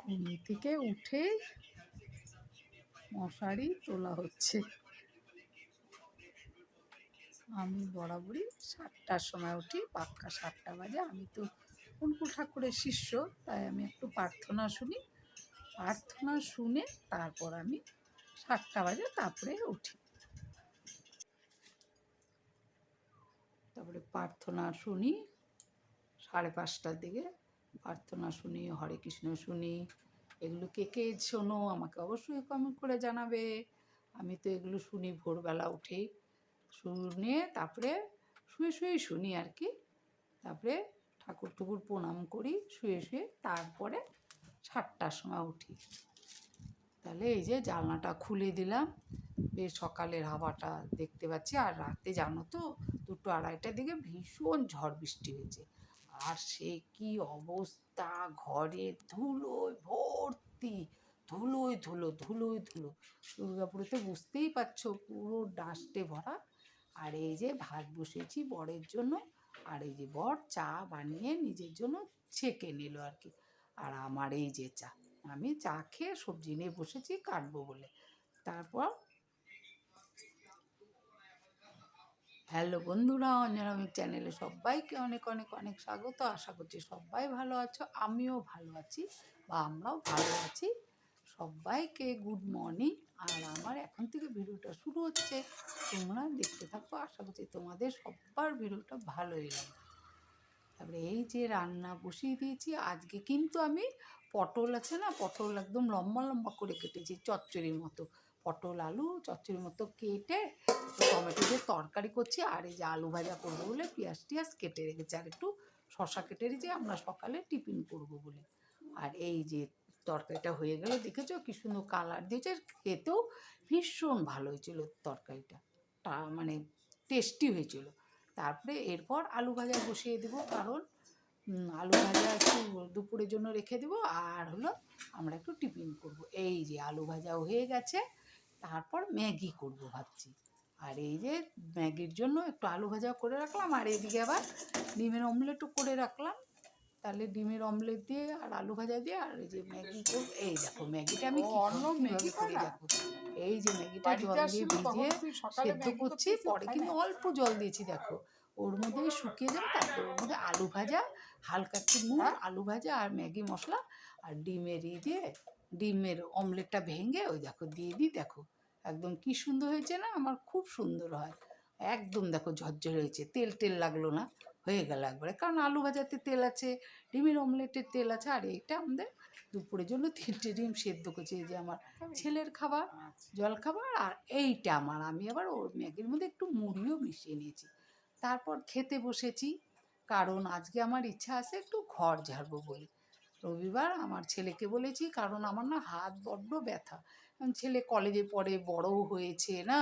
ঘুম থেকে উঠে মশারি তোলা হচ্ছে। আমি বরাবরই 7টার সময় উঠি, পাক্কা 7টা বাজে। আমি তো অনুকূল ঠাকুরের শিষ্য, তাই আমি একটু প্রার্থনা শুনি। প্রার্থনা শুনে তারপর আমি 7টা বাজে তারপরে উঠি। তারপরে প্রার্থনা শুনি 5:30টার দিকে। প্রার্থনা শুনি, হরে কৃষ্ণ শুনি। এগুলো কে কে শোনো আমাকে অবশ্যই কমেন্ট করে জানাবে। আমি তো এগুলো শুনি ভোরবেলা উঠেই, শুনে তারপরে শুয়ে শুনি আর কি। তারপরে ঠাকুর ঠাকুর প্রণাম করি শুয়ে তারপরে 7টার সময় উঠি। তাহলে এই যে জানলাটা খুলে দিলাম, বেশ সকালের হাওয়াটা দেখতে পাচ্ছি। আর রাতে জানো তো 2-2:30টার দিকে ভীষণ ঝড় বৃষ্টি হয়েছে। আর সে কি অবস্থা, ঘরে ধুলোয় ভর্তি, ধুলোয় ধুলো ধুলোয় ধুলো। দুর্গাপুরে তো বুঝতেই পারছো পুরো ডাস্টে ভরা। আর এই যে ভাত বসেছি বরের জন্য, আর এই যে বর চা বানিয়ে নিজের জন্য ছেঁকে নিল আর কি। আর আমার এই যে চা, আমি চা খেয়ে সবজি নিয়ে বসেছি কাটবো বলে। তারপর হ্যালো বন্ধুরা, অঞ্জনামিক চ্যানেলে সবাইকে অনেক অনেক অনেক স্বাগত। আশা করছি সবাই ভালো আছো, আমিও ভালো আছি বা আমরাও ভালো আছি। সবাইকে গুড মর্নিং। আর আমার এখন থেকে ভিডিওটা শুরু হচ্ছে, তোমরা দেখতে থাকো। আশা করছি তোমাদের সবার ভিডিওটা ভালোই লাগবে। তারপরে এই যে রান্না বসিয়ে দিয়েছি। আজকে কিন্তু আমি পটল আছে না, পটল একদম লম্বা লম্বা করে কেটেছি চচ্চড়ির মতো। পটল আলু চচ্চড়ির মতো কেটে টমেটো দিয়ে তরকারি করছি। আর এই যে আলু ভাজা করবো বলে পেঁয়াজ টিয়াজ কেটে রেখেছি, আর একটু শশা কেটে রেখেছি আমরা সকালে টিফিন করব বলে। আর এই যে তরকারিটা হয়ে গেল, দেখেছো কি সুন্দর কালার দিয়েছে, খেতেও ভীষণ ভালো হয়েছিল তরকারিটা, মানে টেস্টি হয়েছিল। তারপরে এরপর আলু ভাজা বসিয়ে দেবো, কারণ আলু ভাজা একটু দুপুরের জন্য রেখে দেবো, আর হলো আমরা একটু টিফিন করব। এই যে আলু ভাজাও হয়ে গেছে, তারপর ম্যাগি করব ভাবছি। আর এই যে ম্যাগির জন্য একটু আলু ভাজা করে রাখলাম, আর এদিকে আবার ডিমের অমলেটও করে রাখলাম। তাহলে ডিমের অমলেট দিয়ে আর আলু ভাজা দিয়ে আর এই যে ম্যাগি করব। এই দেখো ম্যাগিটা আমি কীভাবে করি দেখো। এই যে ম্যাগিটা জল দিয়ে ভিজিয়ে সেদ্ধ করছি, পরে কিন্তু অল্প জল দিয়েছি দেখো, ওর মধ্যে শুকিয়ে যাবে। তারপর ওর মধ্যে আলু ভাজা, হালকা একটু নুন, আলু ভাজা আর ম্যাগি মশলা আর ডিমের দিয়ে ডিমের অমলেটটা ভেঙে ওই দেখো দিয়ে দিই। দেখো একদম কি সুন্দর হয়েছে না, আমার খুব সুন্দর হয় একদম। দেখো ঝরঝরে হয়েছে, তেল তেল লাগলো না, হয়ে গেল একবারে। কারণ আলু ভাজাতে তেল আছে, ডিমের অমলেটের তেল আছে। আর এইটা আমাদের দুপুরের জন্য 3টে ডিম সেদ্ধ করছি। এই যে আমার ছেলের খাবার, জল খাবার। আর এইটা আমার, আমি আবার ওর ম্যাগির মধ্যে একটু মুড়িও মিশিয়ে নিয়েছি। তারপর খেতে বসেছি, কারণ আজকে আমার ইচ্ছা আছে একটু ঘর ঝাড়বো বলে। রবিবার আমার ছেলেকে বলেছি, কারণ আমার না হাত বড্ড ব্যথা। ছেলে কলেজে পড়ে, বড়ও হয়েছে না,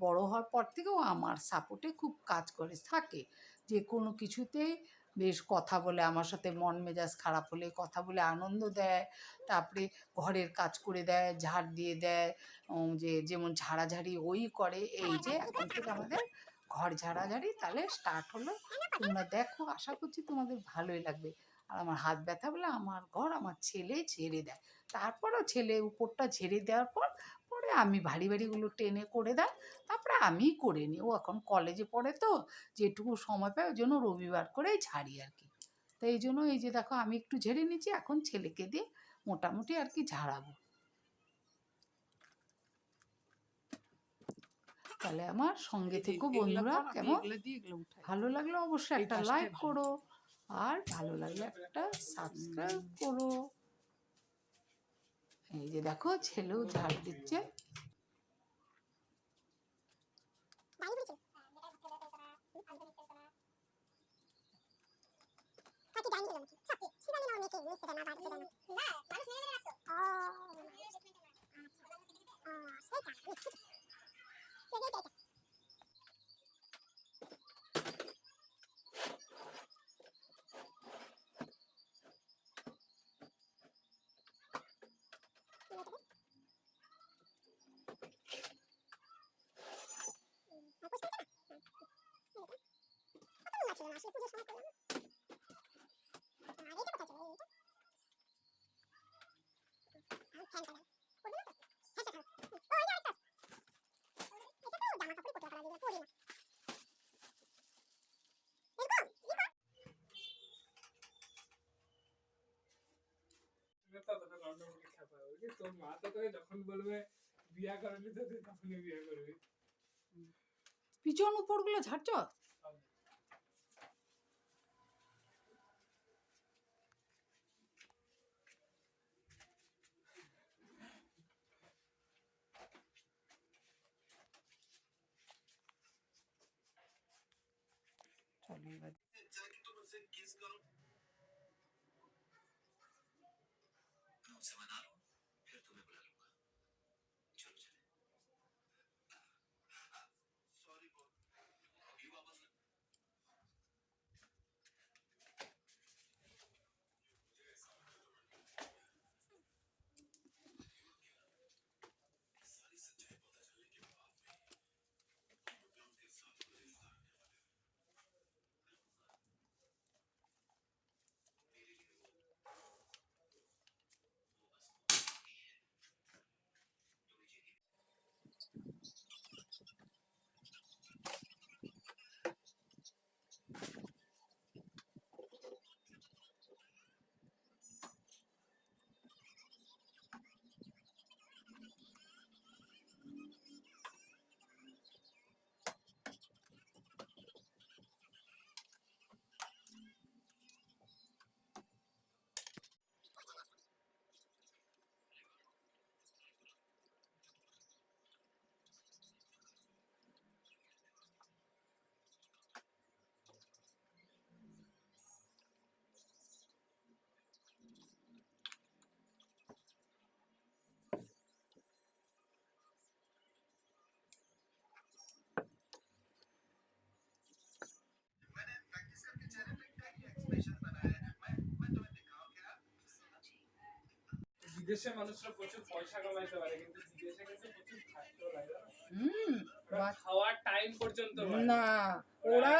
বড় হওয়ার পর থেকেও আমার সাপোর্টে খুব কাজ করে থাকে, যে কোনো কিছুতেই বেশ কথা বলে আমার সাথে, মন মেজাজ খারাপ হলে কথা বলে আনন্দ দেয়। তারপরে ঘরের কাজ করে দেয়, ঝাড় দিয়ে দেয়, যে যেমন ঝাড়াঝাড়ি ওই করে। এই যে এখন থেকে আমাদের ঘর ঝাড়াঝাড়ি তাহলে স্টার্ট হলো, তোমরা দেখো, আশা করছি তোমাদের ভালোই লাগবে। আর আমার হাত ব্যথা বলে আমার ঘর আমার ছেলে ঝেড়ে দেয়। তারপরও ছেলে উপরটা ঝেড়ে দেওয়ার পরে আমি ভারী ভারীগুলো টেনে করে দেয়, তারপরে আমি করে নিই। ও এখন কলেজে পড়ে তো, যেটুকু সময় পায় ওই জন্য রবিবার করেই ঝাড়ি আর কি। তো এই জন্য এই যে দেখো আমি একটু ঝেড়ে নিচ্ছি, এখন ছেলেকে দিয়ে মোটামুটি আর কি ঝাড়াবো। তাহলে আমার সঙ্গে থেকো বন্ধুরা। কেমন ভালো লাগলো অবশ্যই একটা লাইক করো, আর ভালো লাগলে একটা সাবস্ক্রাইব করো। এই যে দেখো ছেলেও ঝাড় দিচ্ছে। স্বর্ণমুখী খ্যাপা ওই তোর মা তো তোকে যখন বলবে বিয়া করবি তো তুই তখনই বিয়া করবি। পিছন উপরগুলো ঝাড়ছ? চলো এবার বিদেশে মানুষরা প্রচুর পয়সা কামাইতে পারে কিন্তু বিদেশে কিন্তু প্রচুর খাটতেও লাগে জানো? বাহ। খাওয়ার টাইম পর্যন্ত না ওরা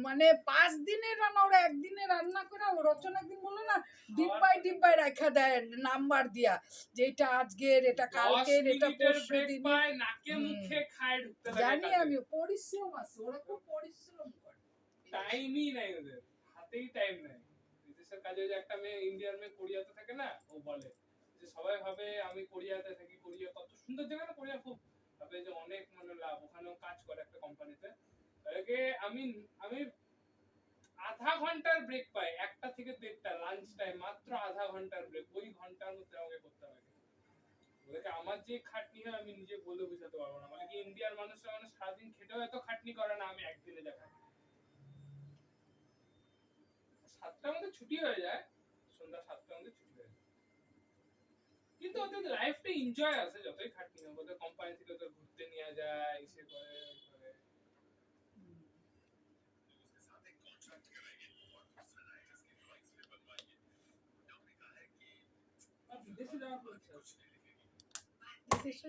মানে 5 দিনের রান্না ওরা একদিনে রান্না করে রচনা একদিন বললো না ডিব্বায় রাখা দেয় নাম্বার দিয়া যে এটা আজকের এটা কালকের এটা পরশু দিন নাকে মুখে খায় ঢুকতে লাগে। জানি আমি পরিশ্রম আছে ওরা খুব পরিশ্রম করে টাইমই নাই ওদের হাতেই টাইম নাই। বিদেশের কাজে যে একটা মেয়ে ইন্ডিয়ার মেয়ে কোরিয়াতে থাকে না ও বলে যে সবাই ভাবে আমি কোরিয়াতে থাকি কোরিয়া কত সুন্দর জায়গা না কোরিয়া খুব ভাবে যে অনেক মানে লাভ ওখানেও কাজ করে একটা কোম্পানিতে আগে আমি আধা ঘন্টার ব্রেক পাই 1টা থেকে 1:30 লাঞ্চ টাইম মাত্র আধা ঘন্টার ব্রেক ওই ঘন্টার মধ্যে আমাকে করতে লাগে। ওদেরকে আমার যে খাটনি হয় আমি নিজে বলে বোঝাতে পারবো না মানে কি ইন্ডিয়ার মানুষরা মানে সারাদিন খেটেও এত খাটনি করে না আমি একদিনে যা খাই। 7টার মধ্যে ছুটি হয়ে যায় সন্ধ্যা 7টার মধ্যে ছুটি হয়ে যায় কিন্তু ওদের লাইফটা এনজয় আছে যতই খাটনি হোক ওদের কোম্পানি থেকে ওদের ঘুরতে নিয়ে যায় এসে করে বিদেশে যাওয়ার ইচ্ছা আছে। বিদেশে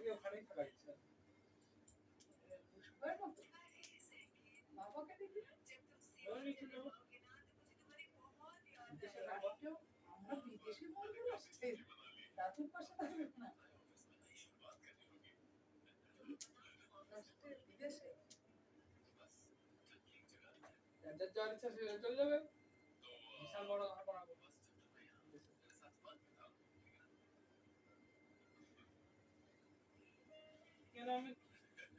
গিয়ে ওখানেই থাকার ইচ্ছা। বাবাকে দেখি আমরা বিদেশি বলবো আসছে দাদুর পাশে থাকবে না বিদেশে যার যাওয়ার ইচ্ছা সে চলে যাবে বিশাল বড় ঘর বানাবো কেন আমি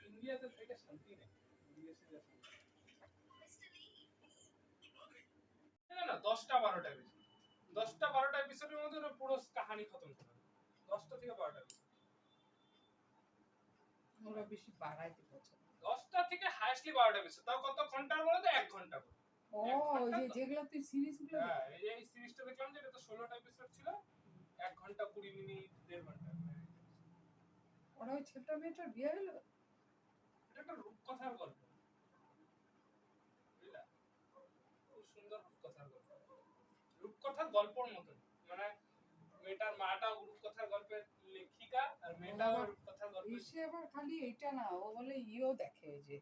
ইন্ডিয়াতে থেকে শান্তি নেই বিদেশে যা শান্তি না 10টা 12টা এপিসোড 10টা 12টা এপিসোডের মধ্যে পুরো কাহিনী খতম করে 10টা থেকে 12টা ওরা বেশি বাড়াইতে পছন্দ 10টা থেকে হাইয়েস্টলি 12টা এপিসোড তাও কত ঘন্টার বলে তো 1 ঘন্টা করে ও ওই যে যেগুলো তুই সিরিজগুলো হ্যাঁ এই সিরিজটা দেখলাম যে এটা তো 16টা এপিসোড ছিল 1 ঘন্টা 20 মিনিট 1.5 ঘন্টা ওরা ওই ছোট্ট মেয়েটার বিয়ে হলো এটা একটা রূপকথার গল্প বুঝলা খুব সুন্দর রূপকথার গল্প রূপকথার গল্পের মতো মানে মেয়েটার মাটাও রূপকথার গল্পের লেখিকা আর মেয়েটাও রূপকথার গল্প সে আবার খালি এইটা না ও বলে ইও দেখে যে